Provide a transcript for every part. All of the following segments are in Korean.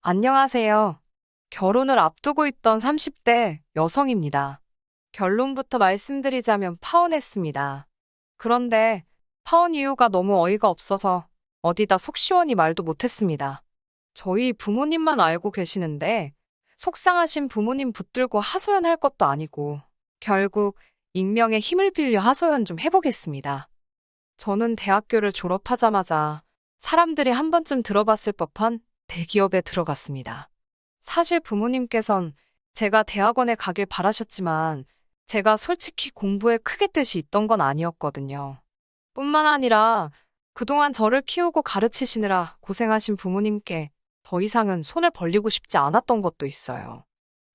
안녕하세요. 결혼을 앞두고 있던 30대 여성입니다. 결론부터 말씀드리자면 파혼했습니다. 그런데 파혼 이유가 너무 어이가 없어서 어디다 속 시원히 말도 못했습니다. 저희 부모님만 알고 계시는데 속상하신 부모님 붙들고 하소연할 것도 아니고 결국 익명의 힘을 빌려 하소연 좀 해보겠습니다. 저는 대학교를 졸업하자마자 사람들이 한 번쯤 들어봤을 법한 대기업에 들어갔습니다. 사실 부모님께선 제가 대학원에 가길 바라셨지만 제가 솔직히 공부에 크게 뜻이 있던 건 아니었거든요. 뿐만 아니라 그동안 저를 키우고 가르치시느라 고생하신 부모님께 더 이상은 손을 벌리고 싶지 않았던 것도 있어요.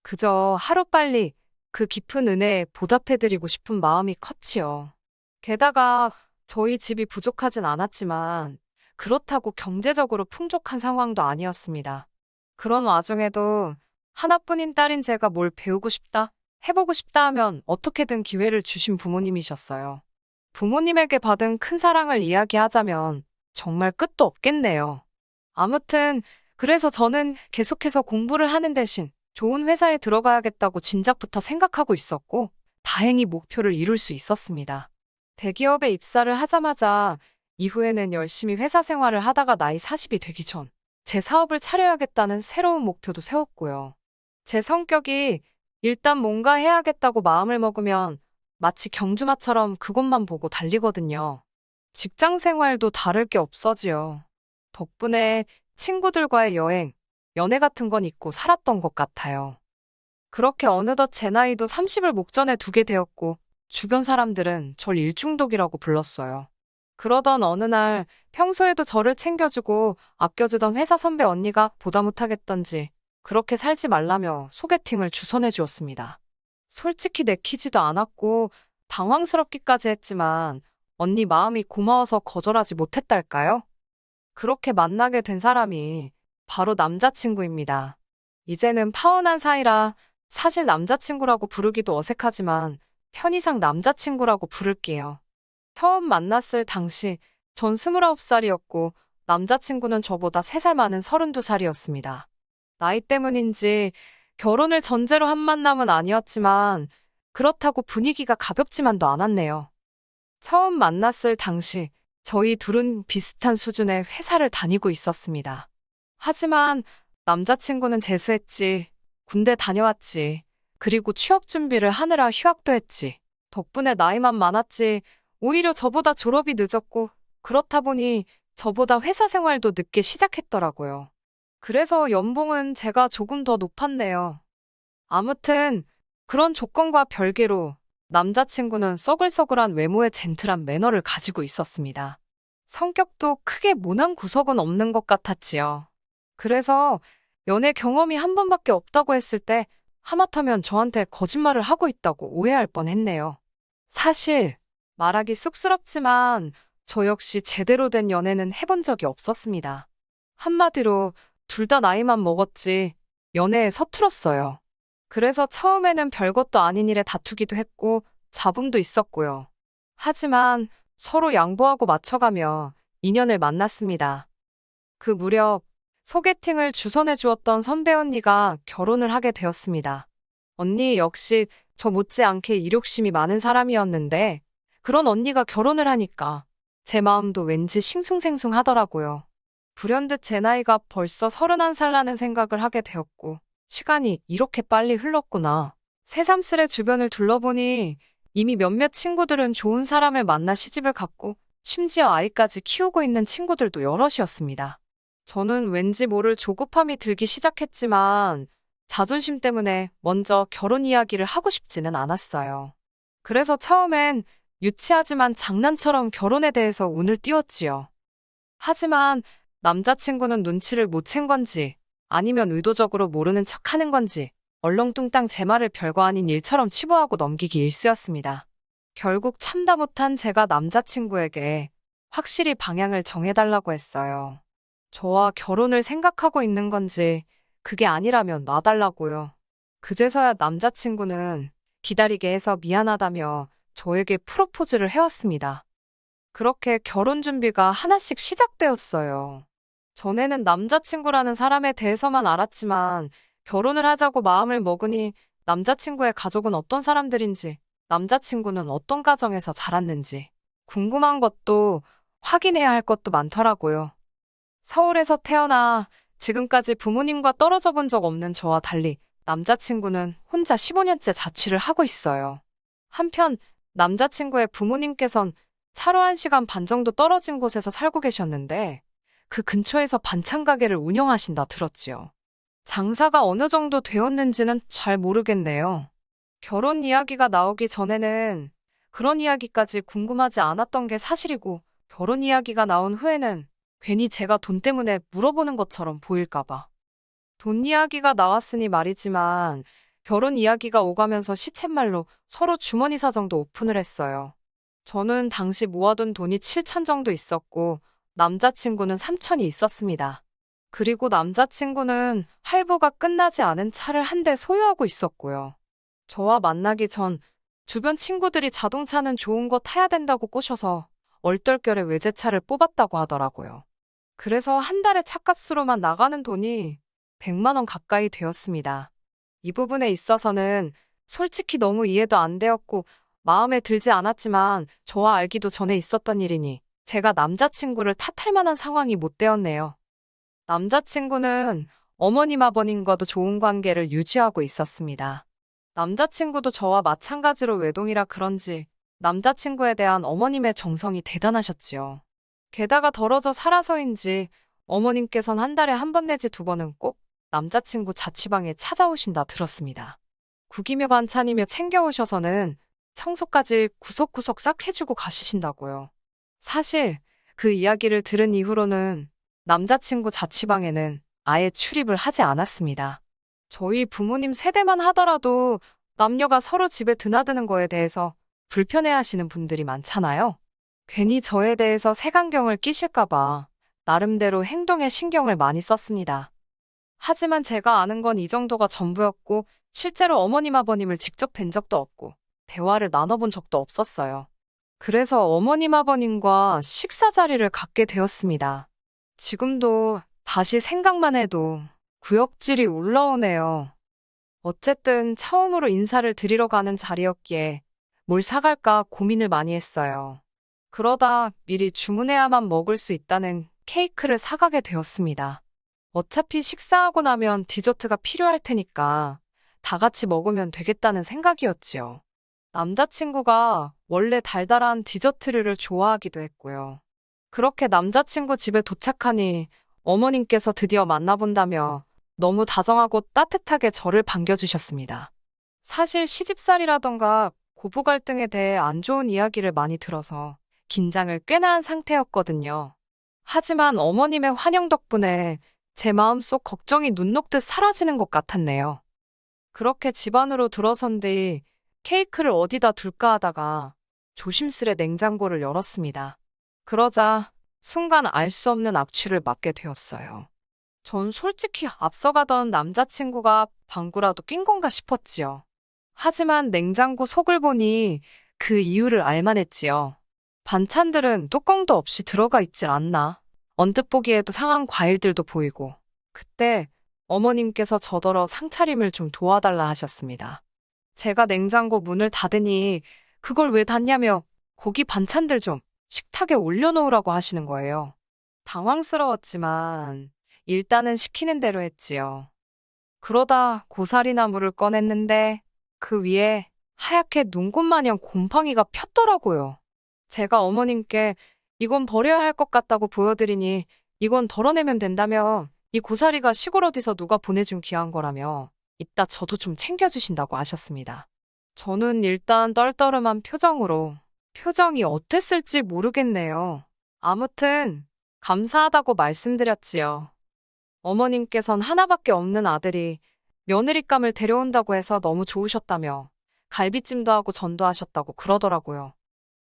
그저 하루빨리 그 깊은 은혜에 보답해드리고 싶은 마음이 컸지요. 게다가 저희 집이 부족하진 않았지만 그렇다고 경제적으로 풍족한 상황도 아니었습니다. 그런 와중에도 하나뿐인 딸인 제가 뭘 배우고 싶다, 해보고 싶다 하면 어떻게든 기회를 주신 부모님이셨어요. 부모님에게 받은 큰 사랑을 이야기하자면 정말 끝도 없겠네요. 아무튼 그래서 저는 계속해서 공부를 하는 대신 좋은 회사에 들어가야겠다고 진작부터 생각하고 있었고 다행히 목표를 이룰 수 있었습니다. 대기업에 입사를 하자마자 이후에는 열심히 회사 생활을 하다가 나이 40이 되기 전 제 사업을 차려야겠다는 새로운 목표도 세웠고요. 제 성격이 일단 뭔가 해야겠다고 마음을 먹으면 마치 경주마처럼 그것만 보고 달리거든요. 직장 생활도 다를 게 없어지요. 덕분에 친구들과의 여행, 연애 같은 건 잊고 살았던 것 같아요. 그렇게 어느덧 제 나이도 30을 목전에 두게 되었고 주변 사람들은 절 일중독이라고 불렀어요. 그러던 어느 날 평소에도 저를 챙겨주고 아껴주던 회사 선배 언니가 보다 못하겠던지 그렇게 살지 말라며 소개팅을 주선해 주었습니다. 솔직히 내키지도 않았고 당황스럽기까지 했지만 언니 마음이 고마워서 거절하지 못했달까요? 그렇게 만나게 된 사람이 바로 남자친구입니다. 이제는 파혼한 사이라 사실 남자친구라고 부르기도 어색하지만 편의상 남자친구라고 부를게요. 처음 만났을 당시 전 29살이었고 남자친구는 저보다 3살 많은 32살이었습니다. 나이 때문인지 결혼을 전제로 한 만남은 아니었지만 그렇다고 분위기가 가볍지만도 않았네요. 처음 만났을 당시 저희 둘은 비슷한 수준의 회사를 다니고 있었습니다. 하지만 남자친구는 재수했지, 군대 다녀왔지, 그리고 취업 준비를 하느라 휴학도 했지. 덕분에 나이만 많았지, 오히려 저보다 졸업이 늦었고, 그렇다 보니 저보다 회사 생활도 늦게 시작했더라고요. 그래서 연봉은 제가 조금 더 높았네요. 아무튼 그런 조건과 별개로 남자친구는 써글써글한 외모의 젠틀한 매너를 가지고 있었습니다. 성격도 크게 모난 구석은 없는 것 같았지요. 그래서 연애 경험이 한 번밖에 없다고 했을 때 하마터면 저한테 거짓말을 하고 있다고 오해할 뻔했네요. 사실 말하기 쑥스럽지만 저 역시 제대로 된 연애는 해본 적이 없었습니다. 한마디로 둘 다 나이만 먹었지 연애에 서툴었어요. 그래서 처음에는 별것도 아닌 일에 다투기도 했고 잡음도 있었고요. 하지만 서로 양보하고 맞춰가며 인연을 만났습니다. 그 무렵 소개팅을 주선해 주었던 선배 언니가 결혼을 하게 되었습니다. 언니 역시 저 못지않게 이욕심이 많은 사람이었는데 그런 언니가 결혼을 하니까 제 마음도 왠지 싱숭생숭하더라고요. 불현듯 제 나이가 벌써 31살라는 생각을 하게 되었고 시간이 이렇게 빨리 흘렀구나. 새삼스레 주변을 둘러보니 이미 몇몇 친구들은 좋은 사람을 만나 시집을 갔고 심지어 아이까지 키우고 있는 친구들도 여럿이었습니다. 저는 왠지 모를 조급함이 들기 시작했지만 자존심 때문에 먼저 결혼 이야기를 하고 싶지는 않았어요. 그래서 처음엔 유치하지만 장난처럼 결혼에 대해서 운을 띄웠지요. 하지만 남자친구는 눈치를 못 챈 건지 아니면 의도적으로 모르는 척 하는 건지 얼렁뚱땅 제 말을 별거 아닌 일처럼 치부하고 넘기기 일쑤였습니다. 결국 참다 못한 제가 남자친구에게 확실히 방향을 정해달라고 했어요. 저와 결혼을 생각하고 있는 건지 그게 아니라면 놔달라고요. 그제서야 남자친구는 기다리게 해서 미안하다며 저에게 프로포즈를 해왔습니다. 그렇게 결혼 준비가 하나씩 시작되었어요. 전에는 남자친구라는 사람에 대해서만 알았지만 결혼을 하자고 마음을 먹으니 남자친구의 가족은 어떤 사람들인지, 남자친구는 어떤 가정에서 자랐는지 궁금한 것도 확인해야 할 것도 많더라고요. 서울에서 태어나 지금까지 부모님과 떨어져 본 적 없는 저와 달리 남자친구는 혼자 15년째 자취를 하고 있어요. 한편 남자친구의 부모님께선 차로 1시간 반 정도 떨어진 곳에서 살고 계셨는데 그 근처에서 반찬 가게를 운영하신다 들었지요. 장사가 어느 정도 되었는지는 잘 모르겠네요. 결혼 이야기가 나오기 전에는 그런 이야기까지 궁금하지 않았던 게 사실이고 결혼 이야기가 나온 후에는 괜히 제가 돈 때문에 물어보는 것처럼 보일까봐. 돈 이야기가 나왔으니 말이지만 결혼 이야기가 오가면서 시쳇말로 서로 주머니 사정도 오픈을 했어요. 저는 당시 모아둔 돈이 7천 정도 있었고 남자친구는 3천이 있었습니다. 그리고 남자친구는 할부가 끝나지 않은 차를 한 대 소유하고 있었고요. 저와 만나기 전 주변 친구들이 자동차는 좋은 거 타야 된다고 꼬셔서 얼떨결에 외제차를 뽑았다고 하더라고요. 그래서 한 달에 차값으로만 나가는 돈이 100만 원 가까이 되었습니다. 이 부분에 있어서는 솔직히 너무 이해도 안 되었고 마음에 들지 않았지만 저와 알기도 전에 있었던 일이니 제가 남자친구를 탓할 만한 상황이 못 되었네요. 남자친구는 어머님 아버님과도 좋은 관계를 유지하고 있었습니다. 남자친구도 저와 마찬가지로 외동이라 그런지 남자친구에 대한 어머님의 정성이 대단하셨지요. 게다가 덜어져 살아서인지 어머님께선 한 달에 한 번 내지 두 번은 꼭 남자친구 자취방에 찾아오신다 들었습니다. 국이며 반찬이며 챙겨오셔서는 청소까지 구석구석 싹 해주고 가시신다고요. 사실 그 이야기를 들은 이후로는 남자친구 자취방에는 아예 출입을 하지 않았습니다. 저희 부모님 세대만 하더라도 남녀가 서로 집에 드나드는 거에 대해서 불편해하시는 분들이 많잖아요. 괜히 저에 대해서 색안경을 끼실까봐 나름대로 행동에 신경을 많이 썼습니다. 하지만 제가 아는 건 이 정도가 전부였고 실제로 어머님 아버님을 직접 뵌 적도 없고 대화를 나눠본 적도 없었어요. 그래서 어머님 아버님과 식사 자리를 갖게 되었습니다. 지금도 다시 생각만 해도 구역질이 올라오네요. 어쨌든 처음으로 인사를 드리러 가는 자리였기에 뭘 사갈까 고민을 많이 했어요. 그러다 미리 주문해야만 먹을 수 있다는 케이크를 사가게 되었습니다. 어차피 식사하고 나면 디저트가 필요할 테니까 다 같이 먹으면 되겠다는 생각이었지요. 남자친구가 원래 달달한 디저트류를 좋아하기도 했고요. 그렇게 남자친구 집에 도착하니 어머님께서 드디어 만나본다며 너무 다정하고 따뜻하게 저를 반겨주셨습니다. 사실 시집살이라던가 고부 갈등에 대해 안 좋은 이야기를 많이 들어서 긴장을 꽤나 한 상태였거든요. 하지만 어머님의 환영 덕분에 제 마음속 걱정이 눈 녹듯 사라지는 것 같았네요. 그렇게 집 안으로 들어선 뒤 케이크를 어디다 둘까 하다가 조심스레 냉장고를 열었습니다. 그러자 순간 알 수 없는 악취를 맡게 되었어요. 전 솔직히 앞서가던 남자친구가 방구라도 낀 건가 싶었지요. 하지만 냉장고 속을 보니 그 이유를 알만했지요. 반찬들은 뚜껑도 없이 들어가 있질 않나. 언뜻 보기에도 상한 과일들도 보이고. 그때 어머님께서 저더러 상차림을 좀 도와달라 하셨습니다. 제가 냉장고 문을 닫으니 그걸 왜 닫냐며 고기 반찬들 좀 식탁에 올려놓으라고 하시는 거예요. 당황스러웠지만 일단은 시키는 대로 했지요. 그러다 고사리나물을 꺼냈는데 그 위에 하얗게 눈꽃마냥 곰팡이가 폈더라고요. 제가 어머님께 이건 버려야 할 것 같다고 보여드리니 이건 덜어내면 된다며 이 고사리가 시골 어디서 누가 보내준 귀한 거라며 이따 저도 좀 챙겨주신다고 하셨습니다. 저는 일단 떨떠름한 표정으로 표정이 어땠을지 모르겠네요. 아무튼 감사하다고 말씀드렸지요. 어머님께선 하나밖에 없는 아들이 며느리감을 데려온다고 해서 너무 좋으셨다며 갈비찜도 하고 전도 하셨다고 그러더라고요.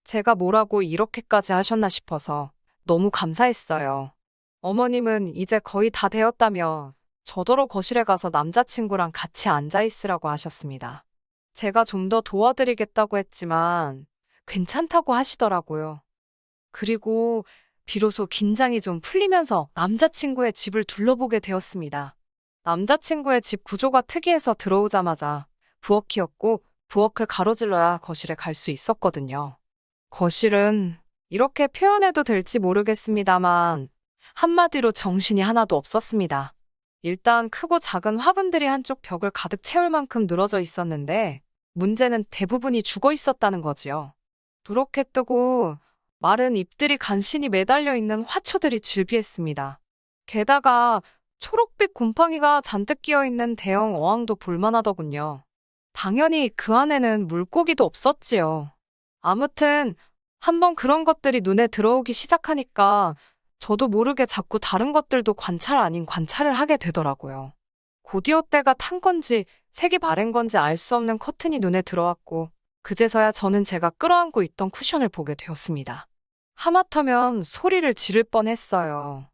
제가 뭐라고 이렇게까지 하셨나 싶어서 너무 감사했어요. 어머님은 이제 거의 다 되었다며 저더러 거실에 가서 남자친구랑 같이 앉아있으라고 하셨습니다. 제가 좀 더 도와드리겠다고 했지만 괜찮다고 하시더라고요. 그리고 비로소 긴장이 좀 풀리면서 남자친구의 집을 둘러보게 되었습니다. 남자친구의 집 구조가 특이해서 들어오자마자 부엌이었고 부엌을 가로질러야 거실에 갈 수 있었거든요. 거실은 이렇게 표현해도 될지 모르겠습니다만 한마디로 정신이 하나도 없었습니다. 일단 크고 작은 화분들이 한쪽 벽을 가득 채울 만큼 늘어져 있었는데 문제는 대부분이 죽어 있었다는 거지요. 누렇게 뜨고 마른 잎들이 간신히 매달려 있는 화초들이 즐비했습니다. 게다가 초록빛 곰팡이가 잔뜩 끼어 있는 대형 어항도 볼만하더군요. 당연히 그 안에는 물고기도 없었지요. 아무튼 한번 그런 것들이 눈에 들어오기 시작하니까 저도 모르게 자꾸 다른 것들도 관찰 아닌 관찰을 하게 되더라고요. 곧이어 때가 탄 건지 색이 바랜 건지 알 수 없는 커튼이 눈에 들어왔고 그제서야 저는 제가 끌어안고 있던 쿠션을 보게 되었습니다. 하마터면 소리를 지를 뻔했어요.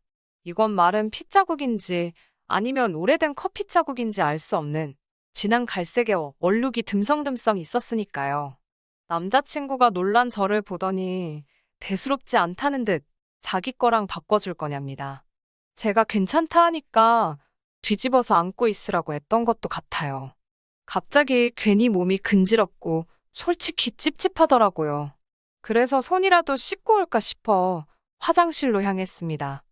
이건 마른 핏자국인지 아니면 오래된 커피 자국인지 알 수 없는 진한 갈색의 얼룩이 듬성듬성 있었으니까요. 남자친구가 놀란 저를 보더니 대수롭지 않다는 듯 자기 거랑 바꿔줄 거냐입니다. 제가 괜찮다 하니까 뒤집어서 안고 있으라고 했던 것도 같아요. 갑자기 괜히 몸이 근지럽고 솔직히 찝찝하더라고요. 그래서 손이라도 씻고 올까 싶어 화장실로 향했습니다.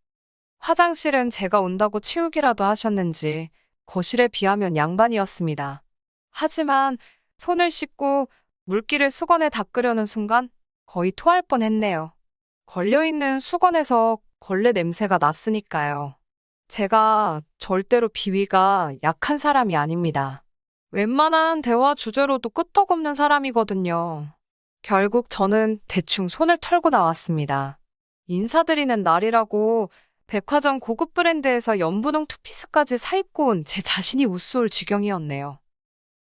화장실은 제가 온다고 치우기라도 하셨는지 거실에 비하면 양반이었습니다. 하지만 손을 씻고 물기를 수건에 닦으려는 순간 거의 토할 뻔했네요. 걸려있는 수건에서 걸레 냄새가 났으니까요. 제가 절대로 비위가 약한 사람이 아닙니다. 웬만한 대화 주제로도 끄떡없는 사람이거든요. 결국 저는 대충 손을 털고 나왔습니다. 인사드리는 날이라고 백화점 고급 브랜드에서 연분홍 투피스까지 사입고 온 제 자신이 우스울 지경이었네요.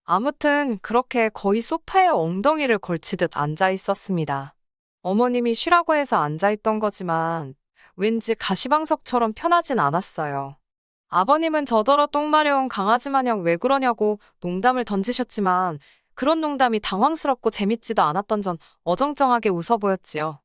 아무튼 그렇게 거의 소파에 엉덩이를 걸치듯 앉아 있었습니다. 어머님이 쉬라고 해서 앉아있던 거지만 왠지 가시방석처럼 편하진 않았어요. 아버님은 저더러 똥 마려운 강아지 마냥 왜 그러냐고 농담을 던지셨지만 그런 농담이 당황스럽고 재밌지도 않았던 전 어정쩡하게 웃어 보였지요.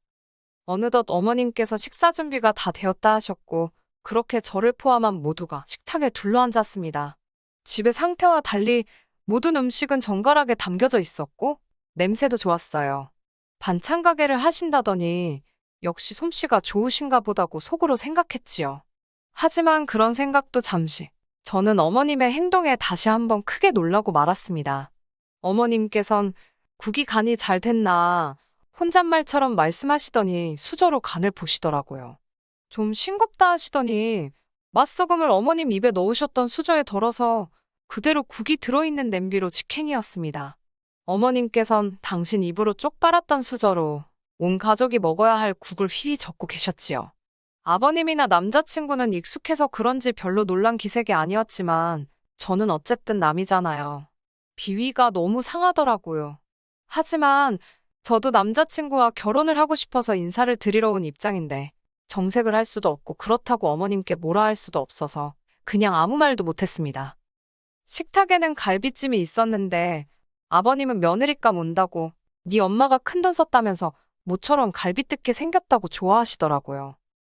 어느덧 어머님께서 식사 준비가 다 되었다 하셨고 그렇게 저를 포함한 모두가 식탁에 둘러앉았습니다. 집의 상태와 달리 모든 음식은 정갈하게 담겨져 있었고 냄새도 좋았어요. 반찬 가게를 하신다더니 역시 솜씨가 좋으신가 보다고 속으로 생각했지요. 하지만 그런 생각도 잠시. 저는 어머님의 행동에 다시 한번 크게 놀라고 말았습니다. 어머님께선 국이 간이 잘 됐나 혼잣말처럼 말씀하시더니 수저로 간을 보시더라고요. 좀 싱겁다 하시더니 맛소금을 어머님 입에 넣으셨던 수저에 덜어서 그대로 국이 들어있는 냄비로 직행이었습니다. 어머님께선 당신 입으로 쪽 빨았던 수저로 온 가족이 먹어야 할 국을 휘휘 젓고 계셨지요. 아버님이나 남자친구는 익숙해서 그런지 별로 놀란 기색이 아니었지만 저는 어쨌든 남이잖아요. 비위가 너무 상하더라고요. 하지만 저도 남자친구와 결혼을 하고 싶어서 인사를 드리러 온 입장인데 정색을 할 수도 없고 그렇다고 어머님께 뭐라 할 수도 없어서 그냥 아무 말도 못했습니다. 식탁에는 갈비찜이 있었는데 아버님은 며느리감 온다고 네 엄마가 큰돈 썼다면서 모처럼 갈비 뜯게 생겼다고 좋아하시더라고요.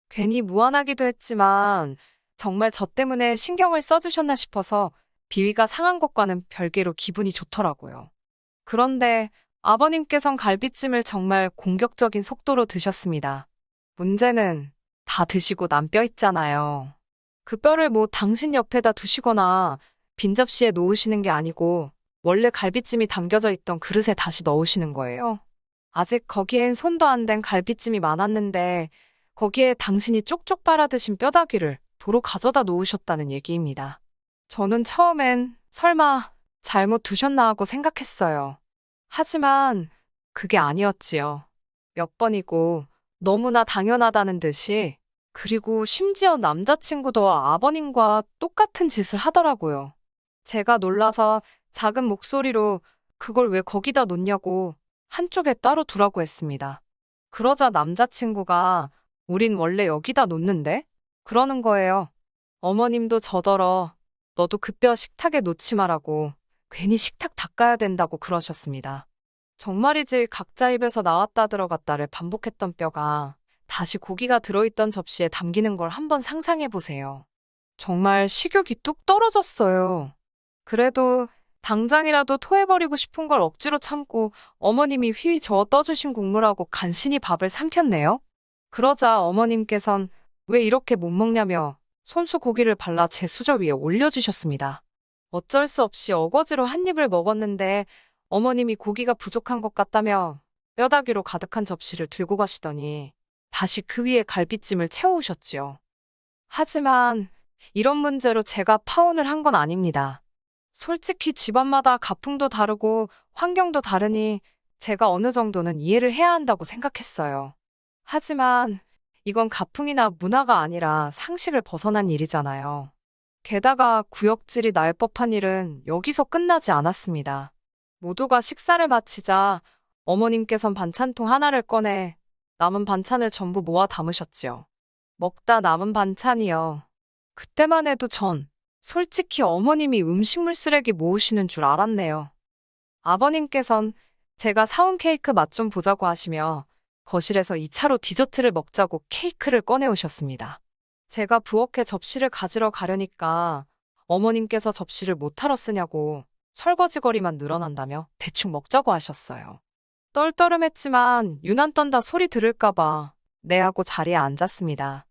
괜히 무안하기도 했지만 정말 저 때문에 신경을 써주셨나 싶어서 비위가 상한 것과는 별개로 기분이 좋더라고요. 그런데 아버님께선 갈비찜을 정말 공격적인 속도로 드셨습니다. 문제는 다 드시고 남 뼈 있잖아요. 그 뼈를 뭐 당신 옆에다 두시거나 빈 접시에 놓으시는 게 아니고 원래 갈비찜이 담겨져 있던 그릇에 다시 넣으시는 거예요. 아직 거기엔 손도 안 댄 갈비찜이 많았는데 거기에 당신이 쪽쪽 빨아 드신 뼈다귀를 도로 가져다 놓으셨다는 얘기입니다. 저는 처음엔 설마 잘못 두셨나 하고 생각했어요. 하지만 그게 아니었지요. 몇 번이고 너무나 당연하다는 듯이 그리고 심지어 남자친구도 아버님과 똑같은 짓을 하더라고요. 제가 놀라서 작은 목소리로 그걸 왜 거기다 놓냐고 한쪽에 따로 두라고 했습니다. 그러자 남자친구가 우린 원래 여기다 놓는데? 그러는 거예요. 어머님도 저더러 너도 그 뼈 식탁에 놓지 마라고 괜히 식탁 닦아야 된다고 그러셨습니다. 정말이지 각자 입에서 나왔다 들어갔다를 반복했던 뼈가 다시 고기가 들어있던 접시에 담기는 걸 한번 상상해 보세요. 정말 식욕이 뚝 떨어졌어요. 그래도 당장이라도 토해버리고 싶은 걸 억지로 참고 어머님이 휘휘 저어 떠주신 국물하고 간신히 밥을 삼켰네요. 그러자 어머님께선 왜 이렇게 못 먹냐며 손수 고기를 발라 제 수저 위에 올려주셨습니다. 어쩔 수 없이 어거지로 한 입을 먹었는데 어머님이 고기가 부족한 것 같다며 뼈다귀로 가득한 접시를 들고 가시더니 다시 그 위에 갈비찜을 채워오셨지요. 하지만 이런 문제로 제가 파혼을 한 건 아닙니다. 솔직히 집안마다 가풍도 다르고 환경도 다르니 제가 어느 정도는 이해를 해야 한다고 생각했어요. 하지만 이건 가풍이나 문화가 아니라 상식을 벗어난 일이잖아요. 게다가 구역질이 날 법한 일은 여기서 끝나지 않았습니다. 모두가 식사를 마치자 어머님께선 반찬통 하나를 꺼내 남은 반찬을 전부 모아 담으셨지요. 먹다 남은 반찬이요. 그때만 해도 전 솔직히 어머님이 음식물 쓰레기 모으시는 줄 알았네요. 아버님께선 제가 사온 케이크 맛 좀 보자고 하시며 거실에서 2차로 디저트를 먹자고 케이크를 꺼내오셨습니다. 제가 부엌에 접시를 가지러 가려니까 어머님께서 접시를 못하러 쓰냐고 설거지거리만 늘어난다며 대충 먹자고 하셨어요. 떨떠름했지만 유난 떤다 소리 들을까봐 네 하고 자리에 앉았습니다.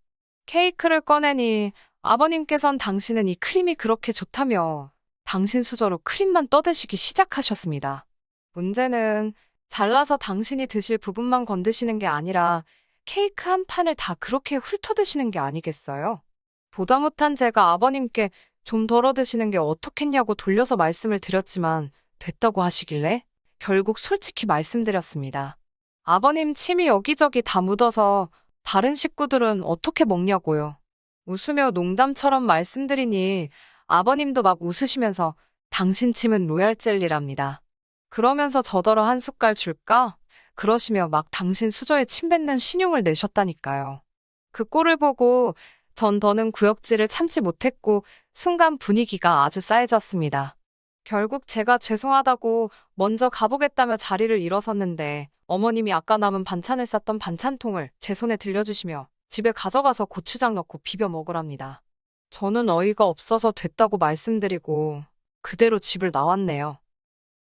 케이크를 꺼내니 아버님께선 당신은 이 크림이 그렇게 좋다며 당신 수저로 크림만 떠드시기 시작하셨습니다. 문제는 잘라서 당신이 드실 부분만 건드시는 게 아니라 케이크 한 판을 다 그렇게 훑어드시는 게 아니겠어요? 보다 못한 제가 아버님께 좀 덜어 드시는 게 어떻겠냐고 돌려서 말씀을 드렸지만 됐다고 하시길래 결국 솔직히 말씀드렸습니다. 아버님 침이 여기저기 다 묻어서 다른 식구들은 어떻게 먹냐고요. 웃으며 농담처럼 말씀드리니 아버님도 막 웃으시면서 당신 침은 로얄 젤리랍니다. 그러면서 저더러 한 숟갈 줄까? 그러시며 막 당신 수저에 침 뱉는 신용을 내셨다니까요. 그 꼴을 보고 전 더는 구역질을 참지 못했고 순간 분위기가 아주 싸해졌습니다. 결국 제가 죄송하다고 먼저 가보겠다며 자리를 일어섰는데 어머님이 아까 남은 반찬을 쌌던 반찬통을 제 손에 들려주시며 집에 가져가서 고추장 넣고 비벼 먹으랍니다. 저는 어이가 없어서 됐다고 말씀드리고 그대로 집을 나왔네요.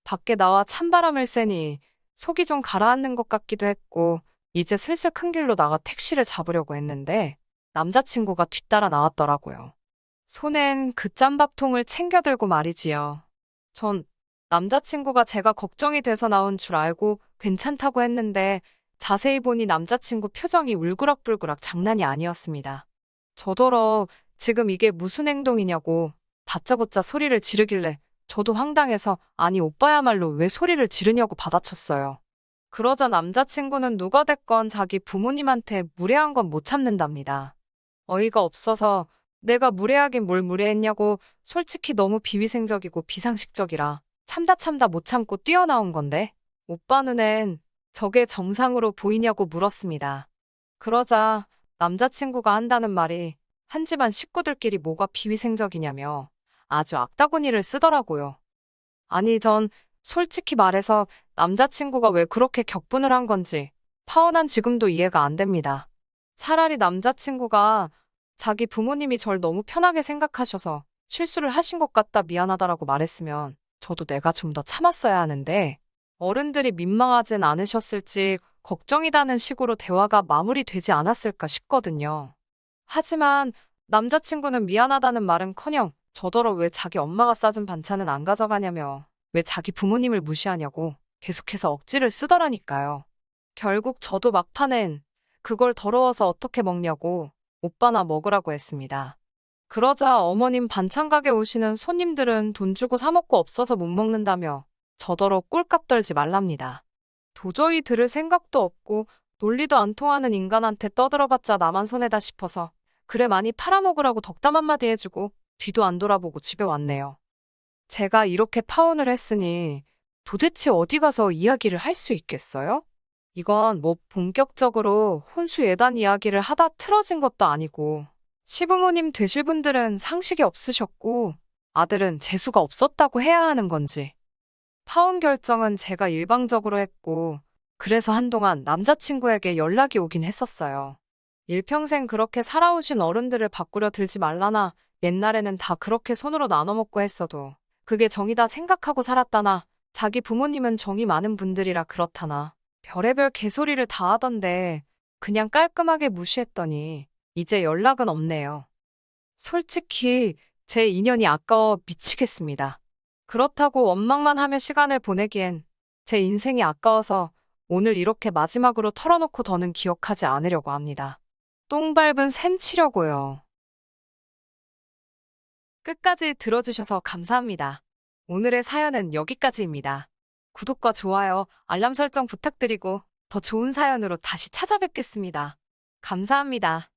밖에 나와 찬바람을 쐬니 속이 좀 가라앉는 것 같기도 했고 이제 슬슬 큰 길로 나가 택시를 잡으려고 했는데 남자친구가 뒤따라 나왔더라고요. 손엔 그 짬밥통을 챙겨 들고 말이지요. 전 남자친구가 제가 걱정이 돼서 나온 줄 알고 괜찮다고 했는데 자세히 보니 남자친구 표정이 울그락불그락 장난이 아니었습니다. 저더러 지금 이게 무슨 행동이냐고 다짜고짜 소리를 지르길래 저도 황당해서 아니 오빠야말로 왜 소리를 지르냐고 받아쳤어요. 그러자 남자친구는 누가 됐건 자기 부모님한테 무례한 건 못 참는답니다. 어이가 없어서 내가 무례하긴 뭘 무례했냐고 솔직히 너무 비위생적이고 비상식적이라 참다 못 참고 뛰어나온 건데 오빠 눈엔 저게 정상으로 보이냐고 물었습니다. 그러자 남자친구가 한다는 말이 한 집안 식구들끼리 뭐가 비위생적이냐며 아주 악다구니를 쓰더라고요. 아니 전 솔직히 말해서 남자친구가 왜 그렇게 격분을 한 건지 파혼한 지금도 이해가 안 됩니다. 차라리 남자친구가 자기 부모님이 절 너무 편하게 생각하셔서 실수를 하신 것 같다 미안하다라고 말했으면 저도 내가 좀 더 참았어야 하는데 어른들이 민망하진 않으셨을지 걱정이다는 식으로 대화가 마무리되지 않았을까 싶거든요. 하지만 남자친구는 미안하다는 말은커녕 저더러 왜 자기 엄마가 싸준 반찬은 안 가져가냐며 왜 자기 부모님을 무시하냐고 계속해서 억지를 쓰더라니까요. 결국 저도 막판엔 그걸 더러워서 어떻게 먹냐고 오빠나 먹으라고 했습니다. 그러자 어머님 반찬 가게 오시는 손님들은 돈 주고 사 먹고 없어서 못 먹는다며 저더러 꼴값 떨지 말랍니다. 도저히 들을 생각도 없고 논리도 안 통하는 인간한테 떠들어봤자 나만 손해다 싶어서 그래 많이 팔아먹으라고 덕담 한마디 해주고 뒤도 안 돌아보고 집에 왔네요. 제가 이렇게 파혼을 했으니 도대체 어디 가서 이야기를 할 수 있겠어요? 이건 뭐 본격적으로 혼수 예단 이야기를 하다 틀어진 것도 아니고 시부모님 되실 분들은 상식이 없으셨고 아들은 재수가 없었다고 해야 하는 건지 파혼 결정은 제가 일방적으로 했고 그래서 한동안 남자친구에게 연락이 오긴 했었어요. 일평생 그렇게 살아오신 어른들을 바꾸려 들지 말라나. 옛날에는 다 그렇게 손으로 나눠 먹고 했어도 그게 정이다 생각하고 살았다나. 자기 부모님은 정이 많은 분들이라 그렇다나. 별의별 개소리를 다 하던데 그냥 깔끔하게 무시했더니 이제 연락은 없네요. 솔직히 제 인연이 아까워 미치겠습니다. 그렇다고 원망만 하며 시간을 보내기엔 제 인생이 아까워서 오늘 이렇게 마지막으로 털어놓고 더는 기억하지 않으려고 합니다. 똥 밟은 셈 치려고요. 끝까지 들어주셔서 감사합니다. 오늘의 사연은 여기까지입니다. 구독과 좋아요, 알람 설정 부탁드리고 더 좋은 사연으로 다시 찾아뵙겠습니다. 감사합니다.